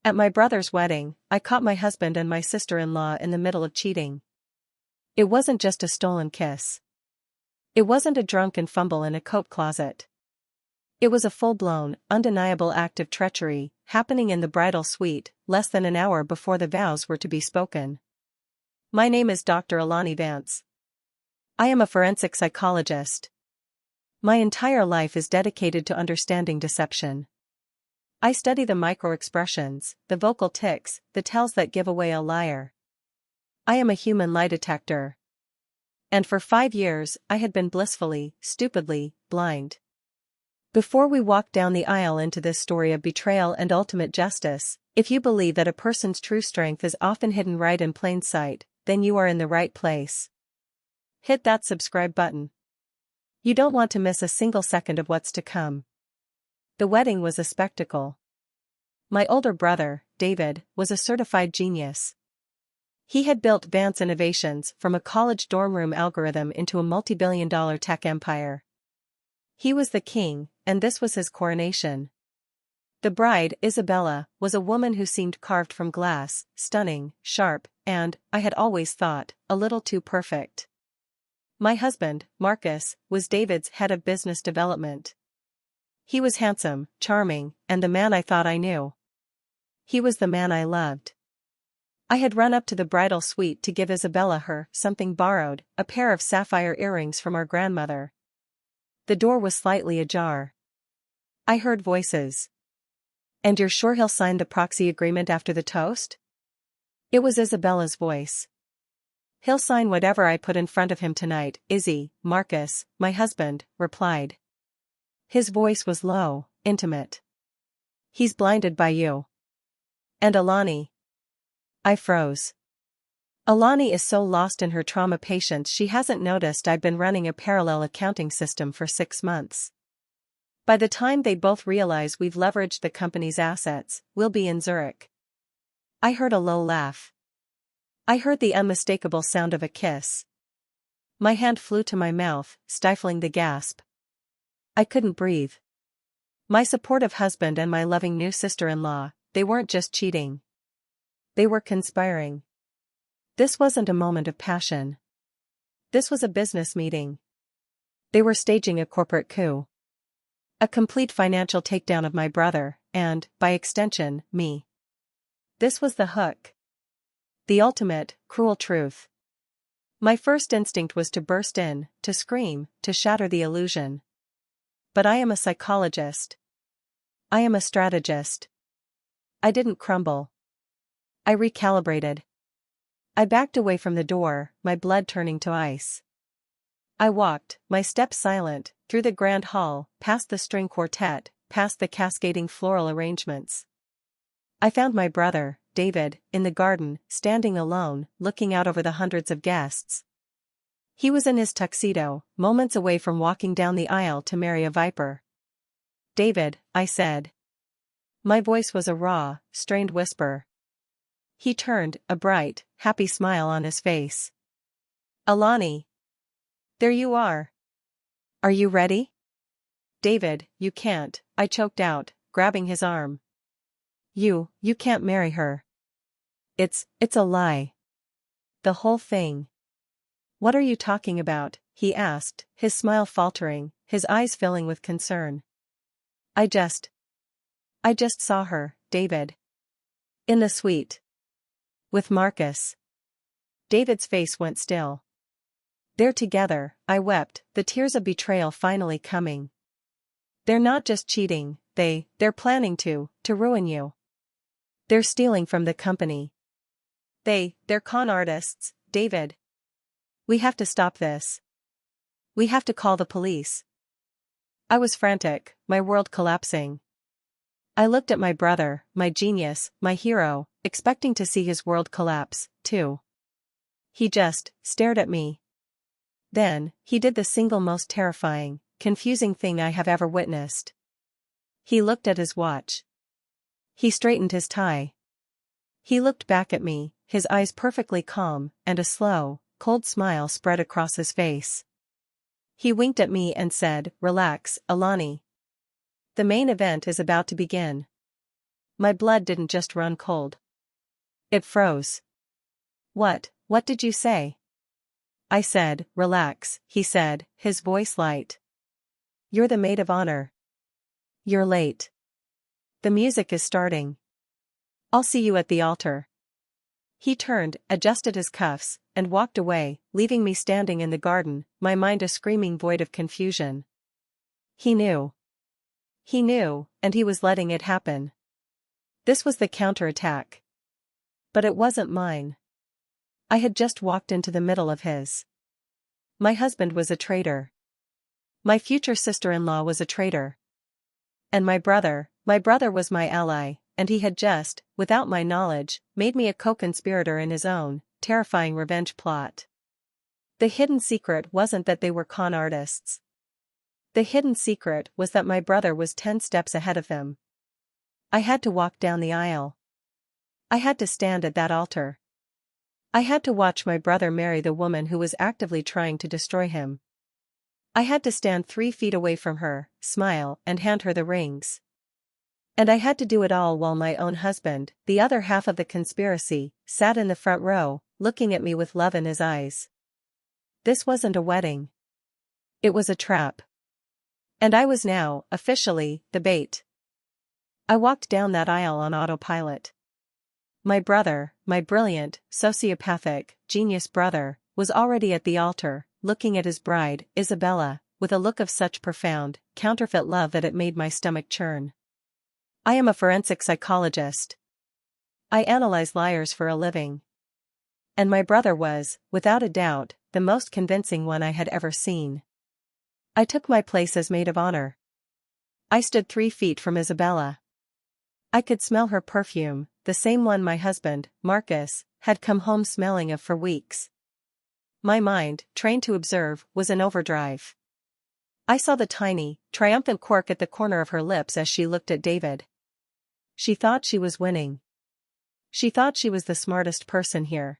At my brother's wedding, I caught my husband and my sister-in-law in the middle of cheating. It wasn't just a stolen kiss. It wasn't a drunken fumble in a coat closet. It was a full-blown, undeniable act of treachery, happening in the bridal suite, less than an hour before the vows were to be spoken. My name is Dr. Alani Vance. I am a forensic psychologist. My entire life is dedicated to understanding deception. I study the micro-expressions, the vocal tics, the tells that give away a liar. I am a human lie detector. And for 5 years, I had been blissfully, stupidly, blind. Before we walk down the aisle into this story of betrayal and ultimate justice, if you believe that a person's true strength is often hidden right in plain sight, then you are in the right place. Hit that subscribe button. You don't want to miss a single second of what's to come. The wedding was a spectacle. My older brother, David, was a certified genius. He had built Vance Innovations from a college dorm room algorithm into a multi-billion-dollar tech empire. He was the king, and this was his coronation. The bride, Isabella, was a woman who seemed carved from glass, stunning, sharp, and, I had always thought, a little too perfect. My husband, Marcus, was David's head of business development. He was handsome, charming, and the man I thought I knew. He was the man I loved. I had run up to the bridal suite to give Isabella her something borrowed, a pair of sapphire earrings from our grandmother. The door was slightly ajar. I heard voices. "And you're sure he'll sign the proxy agreement after the toast?" It was Isabella's voice. "He'll sign whatever I put in front of him tonight, Izzy," Marcus, my husband, replied. His voice was low, intimate. "He's blinded by you. And Alani." I froze. Alani is so lost in her trauma patients she hasn't noticed I've been running a parallel accounting system for 6 months. By the time they both realize we've leveraged the company's assets, we'll be in Zurich. I heard a low laugh. I heard the unmistakable sound of a kiss. My hand flew to my mouth, stifling the gasp. I couldn't breathe. My supportive husband and my loving new sister-in-law, they weren't just cheating. They were conspiring. This wasn't a moment of passion. This was a business meeting. They were staging a corporate coup. A complete financial takedown of my brother, and, by extension, me. This was the hook. The ultimate, cruel truth. My first instinct was to burst in, to scream, to shatter the illusion. But I am a psychologist. I am a strategist. I didn't crumble. I recalibrated. I backed away from the door, my blood turning to ice. I walked, my steps silent, through the grand hall, past the string quartet, past the cascading floral arrangements. I found my brother, David, in the garden, standing alone, looking out over the hundreds of guests. He was in his tuxedo, moments away from walking down the aisle to marry a viper. "David," I said. My voice was a raw, strained whisper. He turned, a bright, happy smile on his face. "Alani. There you are. Are you ready?" "David, you can't," I choked out, grabbing his arm. You can't marry her. It's a lie. The whole thing." "What are you talking about?" he asked, his smile faltering, his eyes filling with concern. I just saw her, David. In the suite. With Marcus." David's face went still. "They're together," I wept, the tears of betrayal finally coming. "They're not just cheating, they're planning to ruin you. They're stealing from the company. They're con artists, David. We have to stop this. We have to call the police." I was frantic, my world collapsing. I looked at my brother, my genius, my hero, expecting to see his world collapse, too. He just stared at me. Then, he did the single most terrifying, confusing thing I have ever witnessed. He looked at his watch. He straightened his tie. He looked back at me, his eyes perfectly calm, and a slow, cold smile spread across his face. He winked at me and said, "Relax, Alani. The main event is about to begin." My blood didn't just run cold. It froze. What did you say? I said, relax, he said, his voice light. You're the maid of honor. You're late. The music is starting. I'll see you at the altar. He turned, adjusted his cuffs, and walked away, leaving me standing in the garden, my mind a screaming void of confusion. He knew. He knew, and he was letting it happen. This was the counterattack. But it wasn't mine. I had just walked into the middle of his. My husband was a traitor. My future sister-in-law was a traitor. And my brother was my ally, and he had just, without my knowledge, made me a co-conspirator in his own, terrifying revenge plot. The hidden secret wasn't that they were con artists. The hidden secret was that my brother was 10 steps ahead of them. I had to walk down the aisle. I had to stand at that altar. I had to watch my brother marry the woman who was actively trying to destroy him. I had to stand 3 feet away from her, smile, and hand her the rings. And I had to do it all while my own husband, the other half of the conspiracy, sat in the front row, looking at me with love in his eyes. This wasn't a wedding. It was a trap. And I was now, officially, the bait. I walked down that aisle on autopilot. My brother, my brilliant, sociopathic, genius brother, was already at the altar, looking at his bride, Isabella, with a look of such profound, counterfeit love that it made my stomach churn. I am a forensic psychologist. I analyze liars for a living. And my brother was, without a doubt, the most convincing one I had ever seen. I took my place as maid of honor. I stood 3 feet from Isabella. I could smell her perfume, the same one my husband, Marcus, had come home smelling of for weeks. My mind, trained to observe, was in overdrive. I saw the tiny, triumphant quirk at the corner of her lips as she looked at David. She thought she was winning. She thought she was the smartest person here.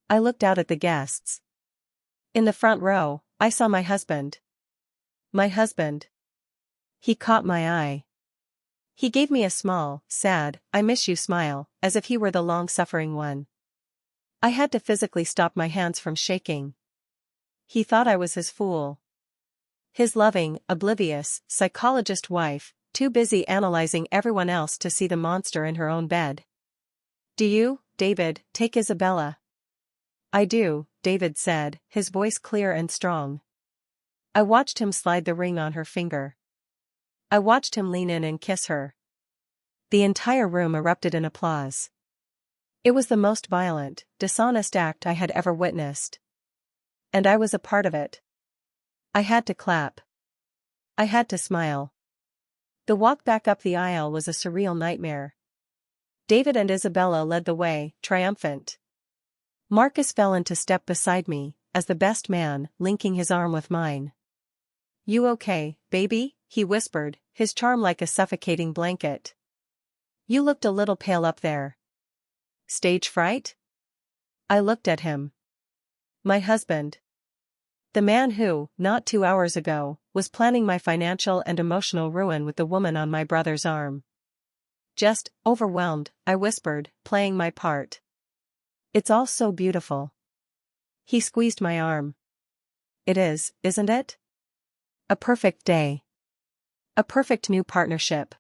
I looked out at the guests. In the front row, I saw my husband. My husband. He caught my eye. He gave me a small, sad, I miss you smile, as if he were the long-suffering one. I had to physically stop my hands from shaking. He thought I was his fool. His loving, oblivious, psychologist wife, too busy analyzing everyone else to see the monster in her own bed. Do you, David, take Isabella? I do, David said, his voice clear and strong. I watched him slide the ring on her finger. I watched him lean in and kiss her. The entire room erupted in applause. It was the most violent, dishonest act I had ever witnessed. And I was a part of it. I had to clap. I had to smile. The walk back up the aisle was a surreal nightmare. David and Isabella led the way, triumphant. Marcus fell into step beside me, as the best man, linking his arm with mine. You okay, baby? He whispered, his charm like a suffocating blanket. You looked a little pale up there. Stage fright? I looked at him. My husband. The man who, not 2 hours ago, was planning my financial and emotional ruin with the woman on my brother's arm. Just, overwhelmed, I whispered, playing my part. It's all so beautiful. He squeezed my arm. It is, isn't it? A perfect day. A perfect new partnership.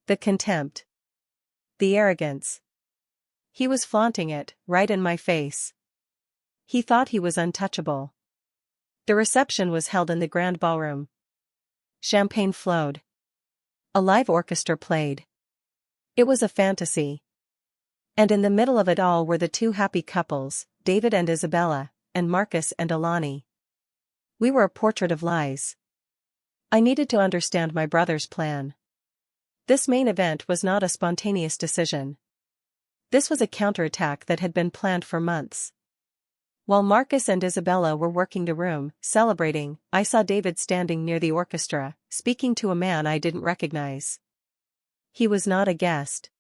The contempt. The arrogance. He was flaunting it, right in my face. He thought he was untouchable. The reception was held in the grand ballroom. Champagne flowed. A live orchestra played. It was a fantasy. And in the middle of it all were the 2 happy couples, David and Isabella, and Marcus and Alani. We were a portrait of lies. I needed to understand my brother's plan. This main event was not a spontaneous decision. This was a counterattack that had been planned for months. While Marcus and Isabella were working the room, celebrating, I saw David standing near the orchestra, speaking to a man I didn't recognize. He was not a guest.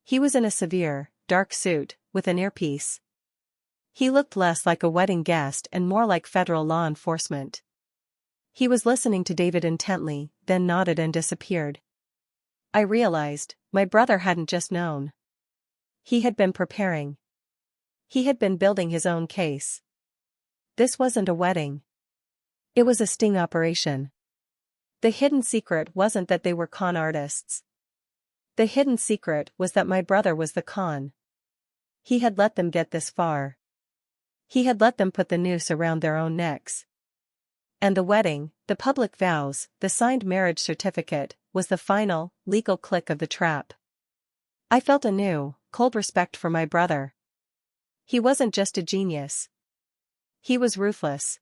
He was in a severe, dark suit, with an earpiece. He looked less like a wedding guest and more like federal law enforcement. He was listening to David intently, then nodded and disappeared. I realized, my brother hadn't just known. He had been preparing. He had been building his own case. This wasn't a wedding. It was a sting operation. The hidden secret wasn't that they were con artists. The hidden secret was that my brother was the con. He had let them get this far. He had let them put the noose around their own necks. And the wedding, the public vows, the signed marriage certificate, was the final, legal click of the trap. I felt a new, cold respect for my brother. He wasn't just a genius. He was ruthless.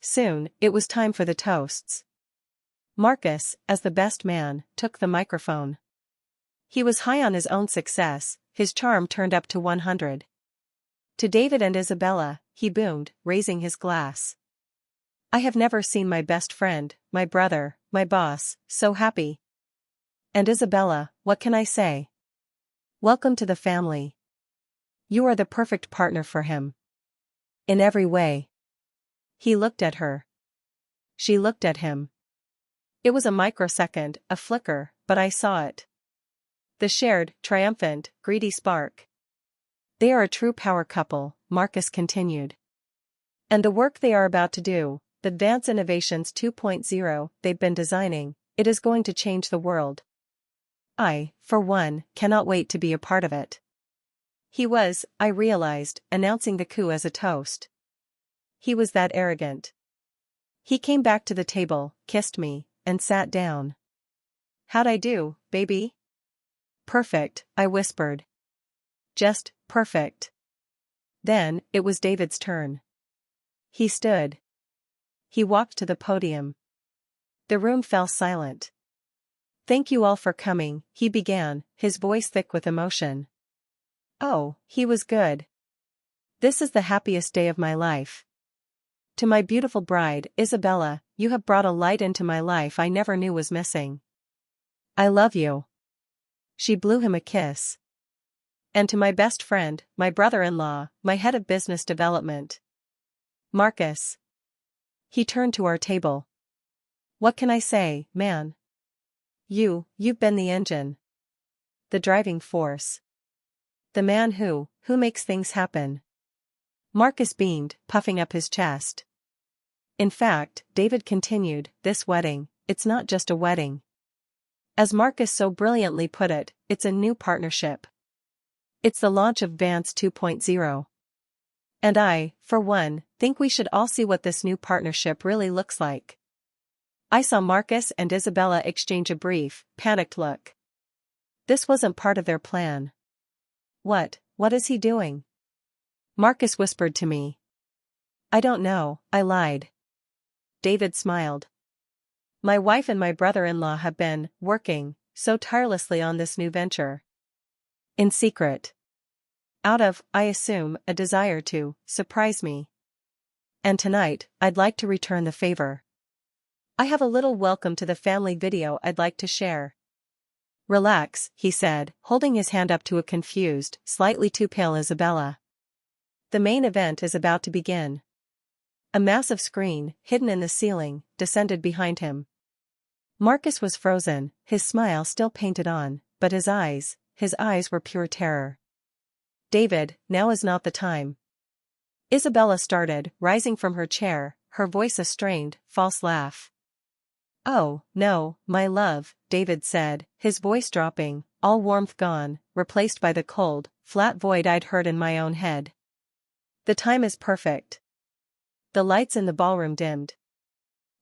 Soon, it was time for the toasts. Marcus, as the best man, took the microphone. He was high on his own success, his charm turned up to 100. To David and Isabella, he boomed, raising his glass. I have never seen my best friend, my brother, my boss, so happy. And Isabella, what can I say? Welcome to the family. You are the perfect partner for him. In every way. He looked at her. She looked at him. It was a microsecond, a flicker, but I saw it. The shared, triumphant, greedy spark. They are a true power couple, Marcus continued. And the work they are about to do, the Advanced Innovations 2.0 they've been designing, it is going to change the world. I, for one, cannot wait to be a part of it. He was, I realized, announcing the coup as a toast. He was that arrogant. He came back to the table, kissed me, and sat down. How'd I do, baby? Perfect, I whispered. Just, perfect. Then, it was David's turn. He stood. He walked to the podium. The room fell silent. Thank you all for coming, he began, his voice thick with emotion. Oh, he was good. This is the happiest day of my life. To my beautiful bride, Isabella, you have brought a light into my life I never knew was missing. I love you. She blew him a kiss. And to my best friend, my brother-in-law, my head of business development. Marcus. He turned to our table. What can I say, man? You've been the engine. The driving force. The man who makes things happen. Marcus beamed, puffing up his chest. In fact, David continued, this wedding, it's not just a wedding. As Marcus so brilliantly put it, it's a new partnership. It's the launch of Vance 2.0. And I, for one, think we should all see what this new partnership really looks like. I saw Marcus and Isabella exchange a brief, panicked look. This wasn't part of their plan. What is he doing? Marcus whispered to me. I don't know, I lied. David smiled. My wife and my brother-in-law have been working so tirelessly on this new venture. In secret. Out of, I assume, a desire to surprise me. And tonight, I'd like to return the favor. I have a little welcome to the family video I'd like to share. Relax, he said, holding his hand up to a confused, slightly too pale Isabella. The main event is about to begin. A massive screen, hidden in the ceiling, descended behind him. Marcus was frozen, his smile still painted on, but his eyes were pure terror. David, now is not the time. Isabella started, rising from her chair, her voice a strained, false laugh. Oh, no, my love, David said, his voice dropping, all warmth gone, replaced by the cold, flat void I'd heard in my own head. The time is perfect. The lights in the ballroom dimmed.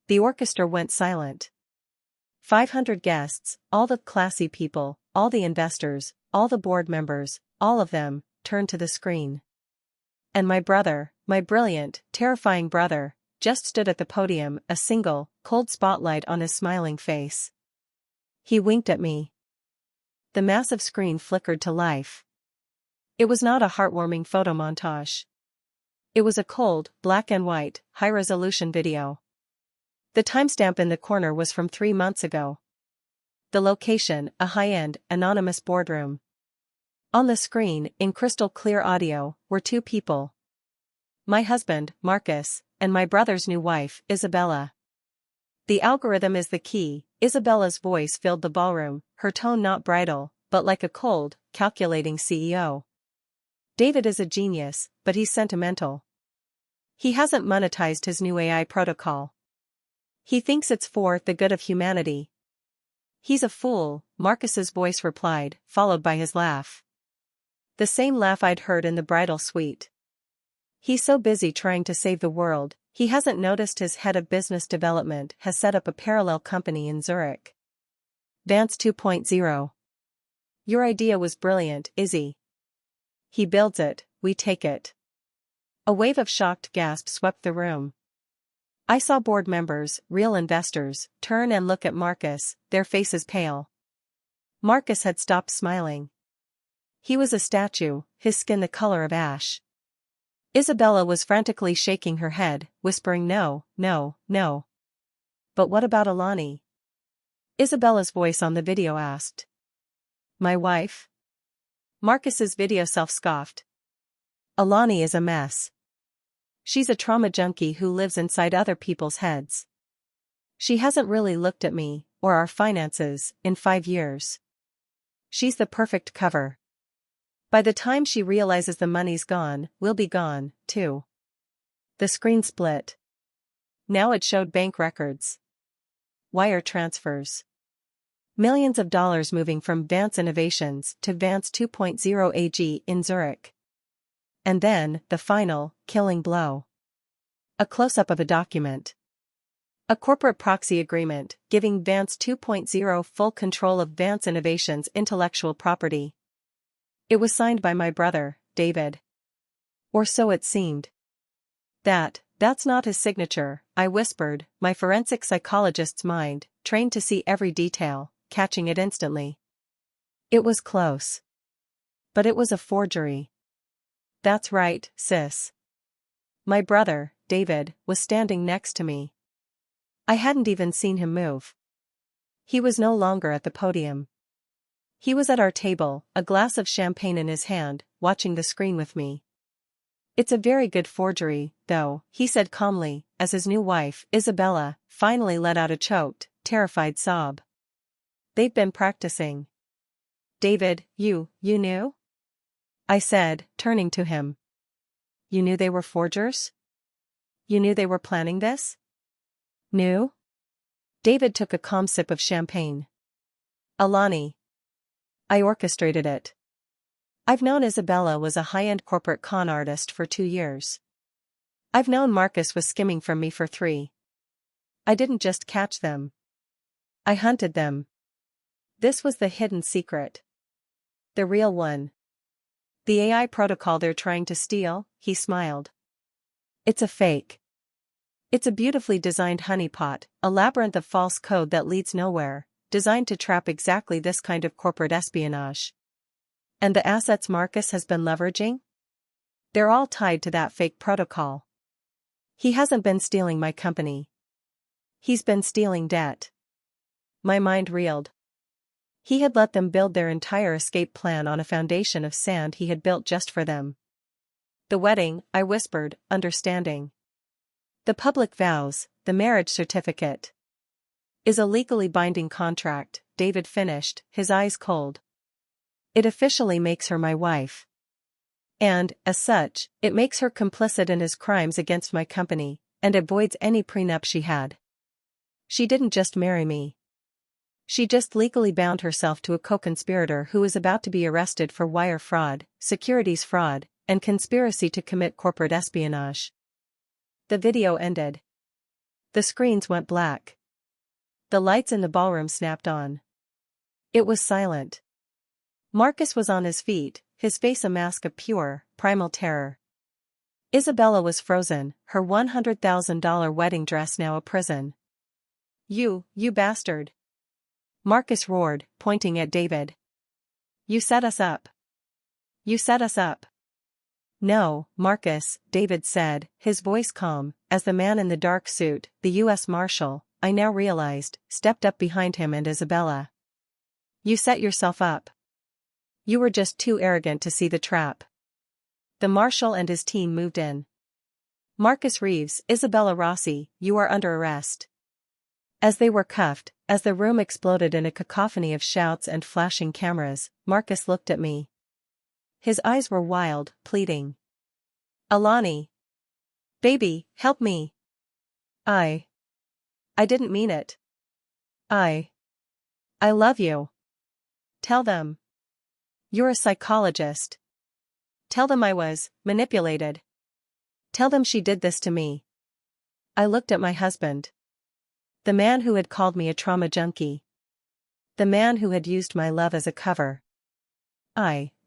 The orchestra went silent. 500 guests, all the classy people, all the investors, all the board members, all of them, turned to the screen. And my brother, my brilliant, terrifying brother, just stood at the podium, a single, cold spotlight on his smiling face. He winked at me. The massive screen flickered to life. It was not a heartwarming photo montage. It was a cold, black and white, high-resolution video. The timestamp in the corner was from 3 months ago. The location, a high-end, anonymous boardroom. On the screen, in crystal-clear audio, were 2 people. My husband, Marcus, and my brother's new wife, Isabella. The algorithm is the key, Isabella's voice filled the ballroom, her tone not bridal, but like a cold, calculating CEO. David is a genius, but he's sentimental. He hasn't monetized his new AI protocol. He thinks it's for the good of humanity. He's a fool, Marcus's voice replied, followed by his laugh. The same laugh I'd heard in the bridal suite. He's so busy trying to save the world, he hasn't noticed his head of business development has set up a parallel company in Zurich. Vance 2.0. Your idea was brilliant, Izzy. He builds it, we take it. A wave of shocked gasps swept the room. I saw board members, real investors, turn and look at Marcus, their faces pale. Marcus had stopped smiling. He was a statue, his skin the color of ash. Isabella was frantically shaking her head, whispering no, no, no. But what about Alani? Isabella's voice on the video asked. My wife? Marcus's video self-scoffed. Alani is a mess. She's a trauma junkie who lives inside other people's heads. She hasn't really looked at me, or our finances, in 5 years. She's the perfect cover. By the time she realizes the money's gone, we'll be gone, too. The screen split. Now it showed bank records. Wire transfers. Millions of dollars moving from Vance Innovations to Vance 2.0 AG in Zurich. And then, the final, killing blow. A close-up of a document. A corporate proxy agreement, giving Vance 2.0 full control of Vance Innovations' intellectual property. It was signed by my brother, David. Or so it seemed. That's not his signature, I whispered, my forensic psychologist's mind, trained to see every detail, catching it instantly. It was close. But it was a forgery. That's right, sis. My brother, David, was standing next to me. I hadn't even seen him move. He was no longer at the podium. He was at our table, a glass of champagne in his hand, watching the screen with me. It's a very good forgery, though, he said calmly, as his new wife, Isabella, finally let out a choked, terrified sob. They've been practicing. David, you knew? I said, turning to him. You knew they were forgers? You knew they were planning this? Knew? David took a calm sip of champagne. Alani. I orchestrated it. I've known Isabella was a high-end corporate con artist for 2 years. I've known Marcus was skimming from me for 3. I didn't just catch them. I hunted them. This was the hidden secret. The real one. The AI protocol they're trying to steal, he smiled. It's a fake. It's a beautifully designed honeypot, a labyrinth of false code that leads nowhere, designed to trap exactly this kind of corporate espionage. And the assets Marcus has been leveraging? They're all tied to that fake protocol. He hasn't been stealing my company. He's been stealing debt. My mind reeled. He had let them build their entire escape plan on a foundation of sand he had built just for them. The wedding, I whispered, understanding. The public vows, the marriage certificate. Is a legally binding contract, David finished, his eyes cold. It officially makes her my wife. And, as such, it makes her complicit in his crimes against my company, and avoids any prenup she had. She didn't just marry me. She just legally bound herself to a co-conspirator who is about to be arrested for wire fraud, securities fraud, and conspiracy to commit corporate espionage. The video ended. The screens went black. The lights in the ballroom snapped on. It was silent. Marcus was on his feet, his face a mask of pure, primal terror. Isabella was frozen, her $100,000 wedding dress now a prison. You bastard! Marcus roared, pointing at David. You set us up. You set us up. No, Marcus, David said, his voice calm, as the man in the dark suit, the U.S. Marshal, I now realized, stepped up behind him and Isabella. You set yourself up. You were just too arrogant to see the trap. The Marshal and his team moved in. Marcus Reeves, Isabella Rossi, you are under arrest. As they were cuffed, As the room exploded in a cacophony of shouts and flashing cameras, Marcus looked at me. His eyes were wild, pleading. "Alani! Baby, help me! I didn't mean it. I love you. Tell them. You're a psychologist. Tell them I was manipulated. Tell them she did this to me." I looked at my husband. The man who had called me a trauma junkie. The man who had used my love as a cover.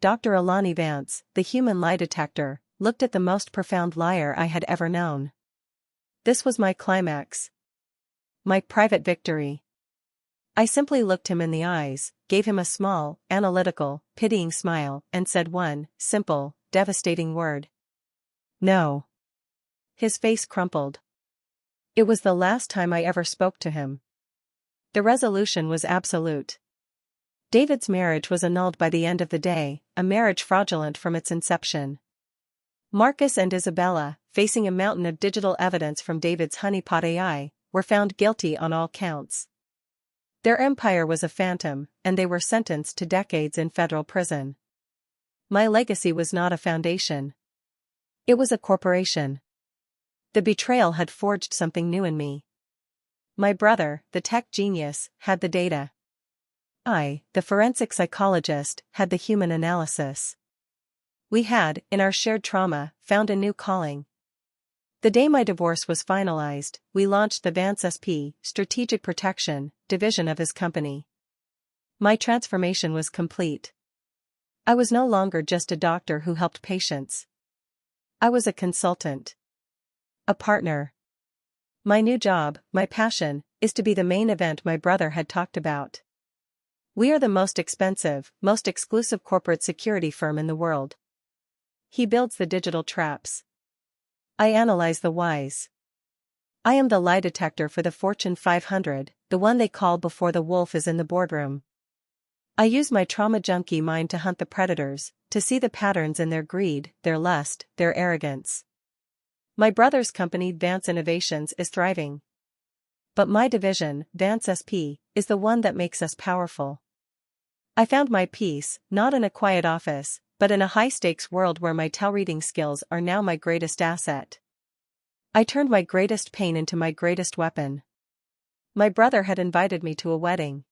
Dr. Alani Vance, the human lie detector, looked at the most profound liar I had ever known. This was my climax. My private victory. I simply looked him in the eyes, gave him a small, analytical, pitying smile, and said one, simple, devastating word. No. His face crumpled. It was the last time I ever spoke to him. The resolution was absolute. David's marriage was annulled by the end of the day, a marriage fraudulent from its inception. Marcus and Isabella, facing a mountain of digital evidence from David's honeypot AI, were found guilty on all counts. Their empire was a phantom, and they were sentenced to decades in federal prison. My legacy was not a foundation. It was a corporation. The betrayal had forged something new in me. My brother, the tech genius, had the data. I, the forensic psychologist, had the human analysis. We had, in our shared trauma, found a new calling. The day my divorce was finalized, we launched the Vance SP, Strategic Protection, division of his company. My transformation was complete. I was no longer just a doctor who helped patients. I was a consultant. A partner. My new job, my passion, is to be the main event my brother had talked about. We are the most expensive, most exclusive corporate security firm in the world. He builds the digital traps. I analyze the whys. I am the lie detector for the Fortune 500, the one they call before the wolf is in the boardroom. I use my trauma junkie mind to hunt the predators, to see the patterns in their greed, their lust, their arrogance. My brother's company, Vance Innovations, is thriving. But my division, Vance SP, is the one that makes us powerful. I found my peace, not in a quiet office, but in a high-stakes world where my tell-reading skills are now my greatest asset. I turned my greatest pain into my greatest weapon. My brother had invited me to a wedding.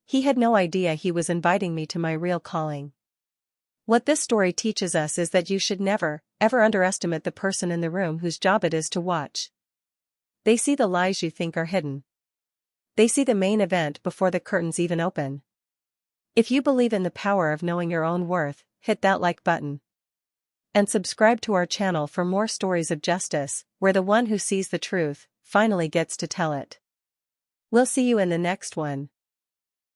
He had no idea he was inviting me to my real calling. What this story teaches us is that you should never, ever underestimate the person in the room whose job it is to watch. They see the lies you think are hidden. They see the main event before the curtains even open. If you believe in the power of knowing your own worth, hit that like button. And subscribe to our channel for more stories of justice, where the one who sees the truth finally gets to tell it. We'll see you in the next one.